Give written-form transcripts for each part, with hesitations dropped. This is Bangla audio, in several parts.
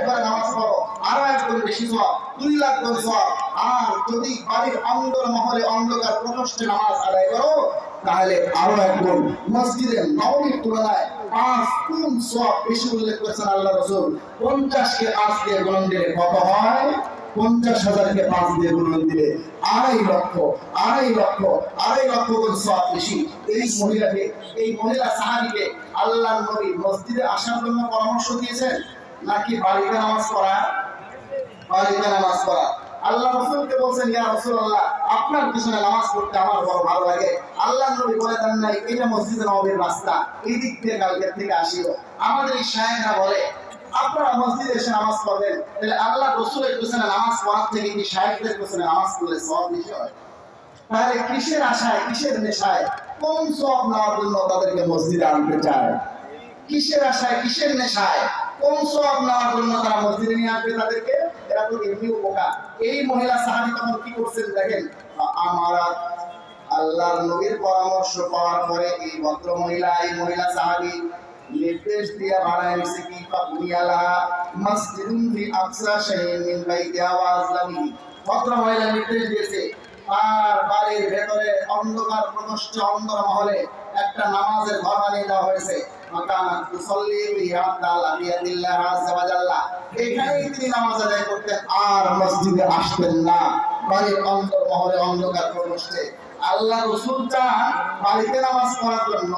করে নামাজ পড়ো আরো 1 গুণ বেশি সওয়াব, 2 লাখ গুণ সওয়াব। আর যদি বাড়ির অন্দর মহলে অন্ধকার প্রকোষ্ঠে নামাজ আদায় করো তাহলে আরো 1 গুণ। মসজিদে নববীর তুলনায় 5 গুণ সওয়াব বেশি উল্লেখ করেছেন আল্লাহ রাসূল। 50 কে 5 দিয়ে গুণন দিলে কত হয়? 50,000 কে 5 দিয়ে গুণন দিলে 2.5 লক্ষ, 2.5 লক্ষ গুণ সওয়াব বেশি। এই মহিলা সাহাবীকে আল্লাহর নবী মসজিদে আসার জন্য পরামর্শ দিয়েছেন নাকি বাড়িতে নামাজ পড়া? বাড়িতে নামাজ পড়া। আল্লাহ রাসূলকে বলছেন, ইয়া রাসূলুল্লাহ, আপনার পিছনে নামাজ পড়তে আমার বড় ভালো লাগে। আল্লাহর নবী বলে দেন নাই এটা মসজিদে নববীর রাস্তা, এই দিক থেকে কালকে থেকে আসিও। আমাদের এই শায়েখরা বলে আপনারা মসজিদে এসে নামাজ পড়বেন, তাহলে আল্লাহ রাসূলের পিছনে নামাজ পড়ার থেকে কি শায়েখদের পিছনে নামাজ পড়লে সওয়াব বেশি হয়? তাহলে কিসের আশায়, কিসের নেশায়, কোন সওয়াব নেওয়ার জন্য তাদেরকে মসজিদে আনতে চায়? কিসের আশায়, কিসের নেশায়, কোন সওয়াব নেওয়ার জন্য তারা মসজিদে নিয়ে আসবে তাদেরকে? এরা তো এমনিও বোকা। এই মহিলা সাহাবী তখন কি করছেন দেখেন, আমরা আল্লাহর নবীর পরামর্শ পাওয়ার পরে এই ভদ্র মহিলা, এই মহিলা সাহাবী নির্দেশ দিয়ে বানায় নিছে কি ফাকুনিয়ালা মসজিদুন ফি আকসা শাইইন মিন বাইতিহা ওয়া আজলামি। ভদ্র মহিলা নির্দেশ দিয়েছে আর বাড়ির ভেতরে অন্ধকার প্রকোষ্ঠ অন্ধকার মহলে একটা নামাজের ঘর বানিয়ে দেওয়া হয়েছে। মাকানাত তুসাল্লি ফিহা তাআলা বিয়াদিল্লাহ আযজা ওয়া জাল্লা। এখানেই তিনি নামাজ আদায় করতেন আর মসজিদে আসতেন না। বাড়ির অন্তর মহলে অন্ধকার প্রকোষ্ঠে আল্লাহ রাসূল চান বাড়িতে নামাজ পড়ার জন্য।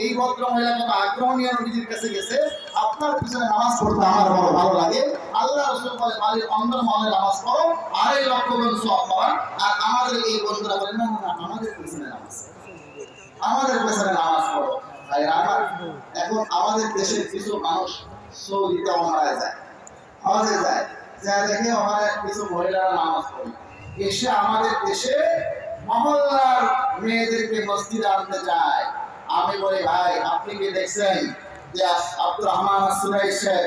এই ভদ্র মহিলা কত আগ্রহ নিয়ে নবীজির কাছে গেছে, আপনার পিছনে নামাজ পড়তে আমার বড় ভালো লাগে। আল্লাহ রাসূল বলে বাড়ির অন্তর মহলে নামাজ পড়ো, 2.5 লক্ষ গুণ সওয়াব পাবেন। আর আমাদের এই বন্ধুরা বলেন না না আমাদের পিছনে নামাজ, আমাদের পিছনে নামাজ পড়ো। তাই আমার এখন আমাদের দেশের কিছু মানুষ সৌদিতে ওমরায় যায়, হজে যায়, যা দেখে ওখানে কিছু মহিলারা নামাজ পড়ে, এসে আমাদের দেশে মহল্লার মেয়েদেরকে মসজিদে আনতে চায়। আমি বলি ভাই আপনি কি দেখছেন যে আব্দুর রহমান আসুরাই সাহেব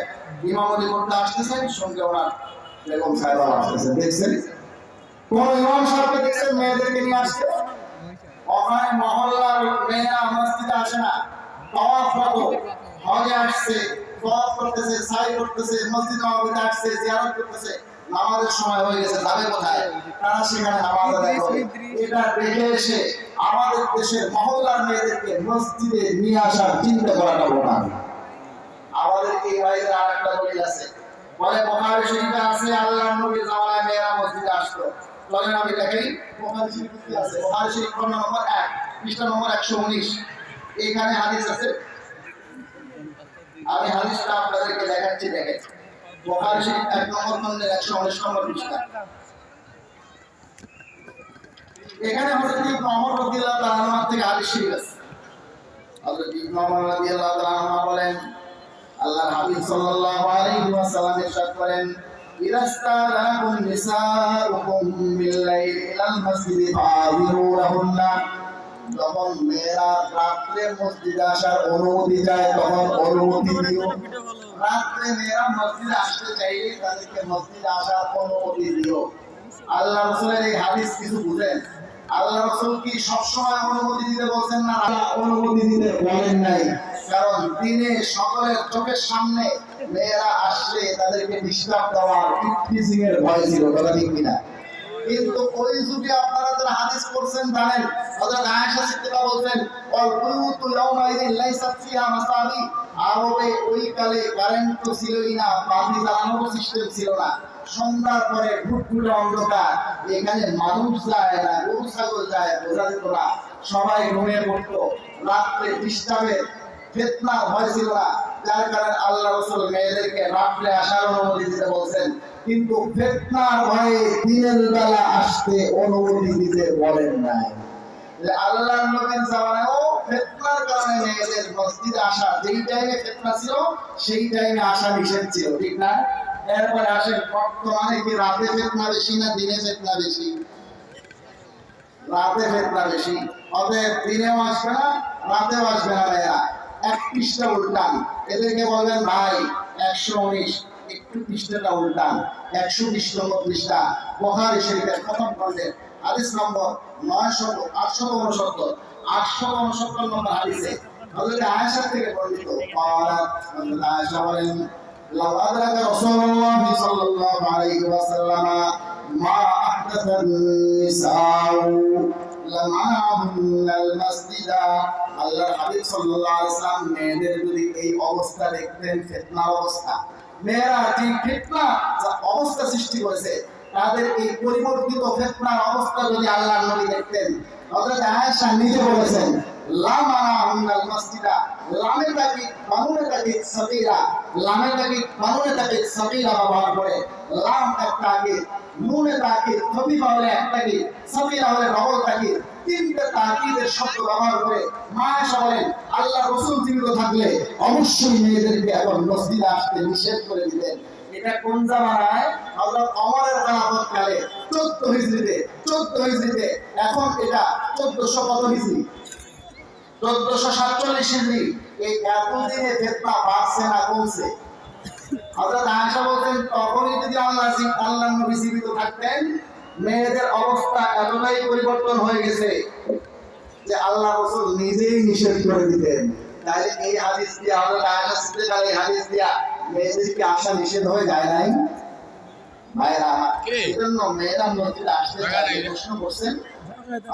ইমামতি করতে আসতেছেন, সঙ্গে ওনার বেগম সাহেব আসতেছেন, দেখছেন? কোন ইমাম সাহেবকে দেখছেন মেয়েদেরকে নিয়ে আসতে? ওখানে মহল্লার মেয়েরা মসজিদে আসে না, তাওয়াফ করতে হজে আসছে, তাওয়াফ করতেছে, সাই করতেছে, মসজিদ নববীতে আসছে, জিয়ারত করতেছে। নামাজের সময় হয়ে গেছে, যাবে কোথায়? তারা সেখানে নামাজ আদায় করে। এটা দেখে এসে আমাদের দেশের মহল্লার মেয়েদেরকে মসজিদে নিয়ে আসার চিন্তা করাটা বোনা। আমাদের এই বাইরে আরেকটা দলিল আছে, বলে বুখারী শরীফে আছে আল্লাহর নবীর জামানায় মেয়েরা মসজিদে আসতো। চলেন আমি দেখাই বুখারী শরীফে কি আছে। বুখারী শরীফ খণ্ড নম্বর 1 পৃষ্ঠা নম্বর 119 এখানে হাদিস আছে। আমি হাদিসটা আপনাদেরকে দেখাচ্ছি, দেখেন বুখারী শরীফ 1 নম্বর খণ্ডের 119 নম্বর পৃষ্ঠা। এখানে হযরত ইবনে ওমর রাদিয়াল্লাহু তাআলা আনহু থেকে হাদিস শরীফ আছে। হযরত ইবনে ওমর রাদিয়াল্লাহু তাআলা আনহু বলেন আল্লাহর হাবিব সাল্লাল্লাহু আলাইহি ওয়াসাল্লাম ইরশাদ করেন, ইরাস্তালাকুম নিসাউকুম বিল-লাইলি ইলাল মাসজিদি ফাযিরুনাহুন্না। যখন মেয়েরা রাত্রে মসজিদে আসার অনুমতি চায় তখন অনুমতি দিও। রাত্রে মেয়েরা মসজিদে আসতে চাইলে তাদেরকে মসজিদে আসার অনুমতি দিও। আল্লাহ রাসূলের এই হাদিস কিছু বুঝেন? আল্লাহ রাসূল কি সবসময় অনুমতি দিতে বলছেন না? অনুমতি দিতে বলেন নাই, কারণ দিনে সকলের চোখের সামনে মেয়েরা আসলে তাদেরকে ডিস্টার্ব দেওয়ার টিচিং এর ভয় ছিল, কথা ঠিক কিনা? কিন্তু ওই যুগে আপনারা যারা হাদিস পড়ছেন জানেন, হযরত আয়েশা সিদ্দিকা বলতেন ওয়াল বুয়ুতু ইয়াওমাইযিন লাইসাত ফিহা মাসাবি। আরবে ওই কালে কারেন্ট তো ছিলই না, বাতি জ্বালানোর সিস্টেম ছিল না। সন্ধ্যার পরে ঘুটঘুটে অন্ধকার, এখানে মানুষ যায় না, গরু ছাগল যায়, বোঝা যেত না, সবাই ঘুমিয়ে পড়তো। রাত্রে ডিস্টার্বের ফিতনার ভয় ছিল না, যার কারণে আল্লাহ রাসূল মেয়েদেরকে রাত্রে আসার অনুমতি দিতে বলছেন। কিন্তু ফিতনার ভয়ে দিনের বেলা আসতে অনুমতি দিতে বলেন নাই। আল্লাহর নবীর জামানায়ও ফিতনার কারণে মেয়েদের মসজিদে আসা, যেই টাইমে ফিতনা ছিল সেই টাইমে আসা নিষেধ ছিল, ঠিক না? এরপরে আসেন বর্তমানে কি রাতে ফিতনা বেশি না দিনে ফিতনা বেশি? রাতে ফিতনা বেশি। অতএব দিনেও আসবে না, রাতেও আসবে না মেয়েরা। 1 পৃষ্ঠা উল্টান, এদেরকে বলবেন ভাই 119 একটু পৃষ্ঠাটা উল্টান। 120 নম্বর পৃষ্ঠা বুখারী শরীফের প্রথম খণ্ডের হাদিস নম্বর 869 নম্বর হাদিসে হযরত আয়েশা থেকে বর্ণিত। হযরত আয়েশা বলেন লাউ আদরাকা রাসূলুল্লাহ সাল্লাল্লাহু আলাইহি ওয়াসাল্লাম মা আহদাসান নিসাউ লামানাহুন্নাল মাসজিদা। আল্লাহর হাবিব সাল্লাল্লাহু আলাইহি ওয়াসাল্লাম মেয়েদের যদি এই অবস্থা দেখতেন, ফিতনার অবস্থা, মেয়েরা যে ফিতনা অবস্থা সৃষ্টি করেছে, তাদের এই পরিবর্তিত ফিতনার অবস্থা যদি আল্লাহর নবী দেখতেন, হযরত আয়েশা নিজে বলেছেন লামানাহুন্নাল মাসজিদা, লামের তাকিদ বানুনের তাকিদ সাগীরা, লামের তাকিদ বানুনের তাকিদ সাগীরা ব্যবহার করে, লাম একটা তাকিদ, নুনের তাকিদ খফিফা হলে একটা তাকিদ, সাগীরা হলে ডবল তাকিদ, তিনটে তাকিদের শব্দ ব্যবহার করে মা আয়েশা বলেন আল্লাহ রাসূল জীবিত থাকলে অবশ্যই মেয়েদেরকে এখন মসজিদে আসতে নিষেধ করে দিতেন। এটা কোন জামানায়? হযরত ওমরের খেলাফত কালে 14 হিজরিতে। এখন এটা 1400 কত হিজরি? 1447 হিজরি। এই এতদিনে ফিতনা বাড়ছে না কমছে? হযরত আয়েশা বলেন তখনই যদি আল্লাহর নবী জীবিত থাকতেন, মেয়েদের অবস্থা এতটাই পরিবর্তন হয়ে গেছে যে আল্লাহ রাসূল নিজেই নিষেধ করে দিতেন। তাহলে এই হাদিস দিয়ে হযরত আয়েশা সিদ্দিকা এই হাদিস দিয়া মেয়েদেরকে আসা নিষেধ হয়ে যায় নাই? ভাইরা এজন্য মেয়েরা মসজিদে আসতে চাইলে প্রশ্ন করছেন,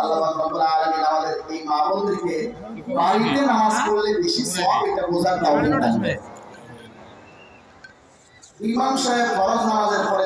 আল্লাহ রাব্বুল আলামিন আমাদের এই মা বোনদেরকে বাড়িতে নামাজ পড়লে বেশি সওয়াব এটা বোঝার তাওফিক দান করেন। ইমাম সাহেব ফরজ নামাজের পরে